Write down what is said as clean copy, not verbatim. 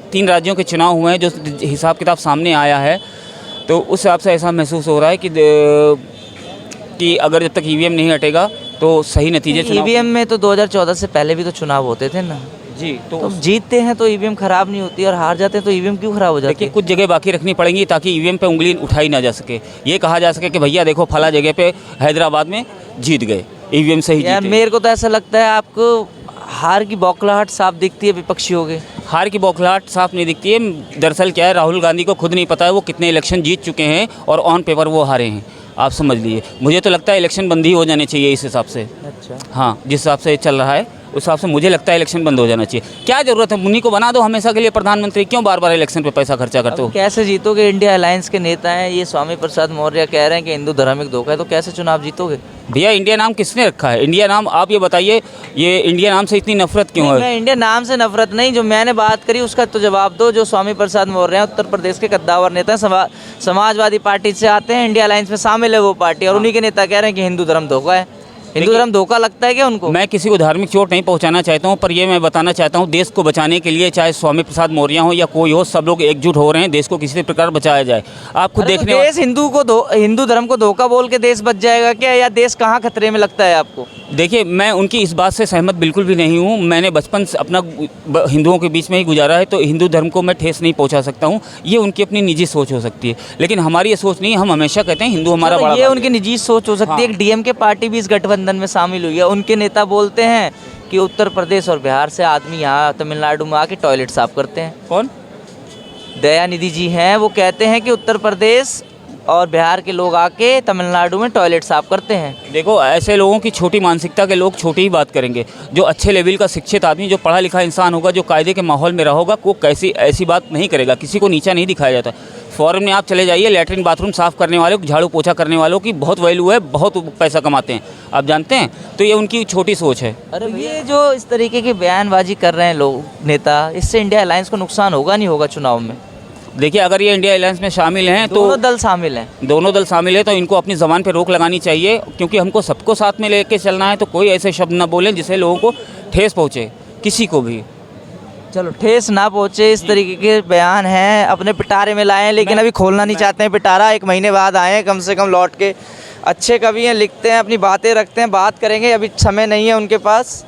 3 राज्यों के चुनाव हुए हैं, जो हिसाब किताब सामने आया है, तो उस हिसाब से ऐसा महसूस हो रहा है कि अगर जब तक ईवीएम नहीं हटेगा तो सही नतीजे ईवीएम में तो 2014 से पहले भी तो चुनाव होते थे ना जी। तो जीतते हैं तो ईवीएम खराब नहीं होती और हार जाते हैं तो ईवीएम क्यों खराब हो जाती देखिए, है? कुछ जगह बाकी रखनी पड़ेंगी ताकि ईवीएम पे उंगली उठाई ना जा सके, ये कहा जा सके कि भैया देखो फला जगह पे हैदराबाद में जीत गए, ईवीएम से ही यार जीते। मेरे को तो ऐसा लगता है आपको हार की बौखलाहट साफ दिखती है विपक्षियों के। हार की बौखलाहट साफ नहीं दिखती है। दरअसल क्या है, राहुल गांधी को खुद नहीं पता है वो कितने इलेक्शन जीत चुके हैं और ऑन पेपर वो हारे हैं, आप समझ लीजिए। मुझे तो लगता है इलेक्शन बंद ही हो जाने चाहिए इस हिसाब से। अच्छा, हाँ, जिस हिसाब से चल रहा है उस हिसाब से मुझे लगता है इलेक्शन बंद हो जाना चाहिए। क्या ज़रूरत है, उन्हीं को बना दो हमेशा के लिए प्रधानमंत्री, क्यों बार बार इलेक्शन पे पैसा खर्चा करते हो? कैसे जीतोगे? इंडिया अलायंस के नेता हैं ये, स्वामी प्रसाद मौर्य कह रहे हैं कि हिंदू धर्म एक धोखा है, तो कैसे चुनाव जीतोगे? भैया इंडिया नाम किसने रखा है? इंडिया नाम आप ये बताइए, ये इंडिया नाम से इतनी नफरत क्यों है? मैं इंडिया नाम से नफरत नहीं, जो मैंने बात करी उसका तो जवाब दो। जो स्वामी प्रसाद मौर्य हैं उत्तर प्रदेश के कद्दावर नेता हैं, समाजवादी पार्टी से आते हैं, इंडिया अलायंस में शामिल है वो पार्टी, और उन्हीं के नेता कह रहे हैं कि हिंदू धर्म धोखा है। हिंदू धर्म धोखा लगता है क्या उनको? मैं किसी को धार्मिक चोट नहीं पहुंचाना चाहता हूं, पर ये मैं बताना चाहता हूं, देश को बचाने के लिए चाहे स्वामी प्रसाद मौर्य हो या कोई हो, सब लोग एकजुट हो रहे हैं, देश को किसी प्रकार बचाया जाए। आप खुद देखने तो देश हिंदू धर्म को धोखा बोल के देश बच जाएगा क्या, या देश कहाँ खतरे में लगता है आपको? देखिए, मैं उनकी इस बात से सहमत बिल्कुल भी नहीं हूँ। मैंने बचपन से अपना हिंदुओं के बीच में ही गुजारा है, तो हिंदू धर्म को मैं ठेस नहीं पहुँचा सकता हूँ। ये उनकी अपनी निजी सोच हो सकती है, लेकिन हमारी ये सोच नहीं है। हम हमेशा कहते हैं हिंदू हमारा बड़ा। ये उनकी निजी सोच हो सकती है। एक डीएमके पार्टी भी इस गठबंधन में शामिल हुई है। उनके नेता बोलते हैं कि उत्तर प्रदेश और बिहार से आदमी यहाँ तमिलनाडु में आके टॉयलेट साफ करते हैं। कौन? दयानिधि जी हैं, वो कहते हैं कि उत्तर प्रदेश और बिहार के लोग आके तमिलनाडु में टॉयलेट साफ करते हैं। देखो, ऐसे लोगों की छोटी मानसिकता के लोग छोटी ही बात करेंगे। जो अच्छे लेवल का शिक्षित आदमी, जो पढ़ा लिखा इंसान होगा, जो कायदे के माहौल में रहा होगा, वो कैसी ऐसी बात नहीं करेगा। किसी को नीचा नहीं दिखाया जाता। फॉरेन में आप चले जाइए, लैट्रिन बाथरूम साफ़ करने वाले, झाड़ू पोछा करने वालों की बहुत वैल्यू है, बहुत पैसा कमाते हैं, आप जानते हैं। तो ये उनकी छोटी सोच है। अरे ये जो इस तरीके की बयानबाजी कर रहे हैं लोग, नेता, इससे इंडिया अलायंस को नुकसान होगा नहीं होगा चुनाव में? देखिए, अगर ये इंडिया अलायंस में शामिल हैं तो दोनों दल शामिल हैं। दोनों दल शामिल है तो इनको अपनी ज़बान पे रोक लगानी चाहिए, क्योंकि हमको सबको साथ में लेके चलना है। तो कोई ऐसे शब्द ना बोलें जिससे लोगों को ठेस पहुँचे, किसी को भी। चलो, ठेस ना पहुँचे इस तरीके के बयान हैं, अपने पिटारे में लाएं, लेकिन अभी खोलना नहीं चाहते हैं पिटारा। 1 महीने बाद आए कम से कम लौट के। अच्छे कवि हैं, लिखते हैं, अपनी बातें रखते हैं, बात करेंगे, अभी समय नहीं है उनके पास।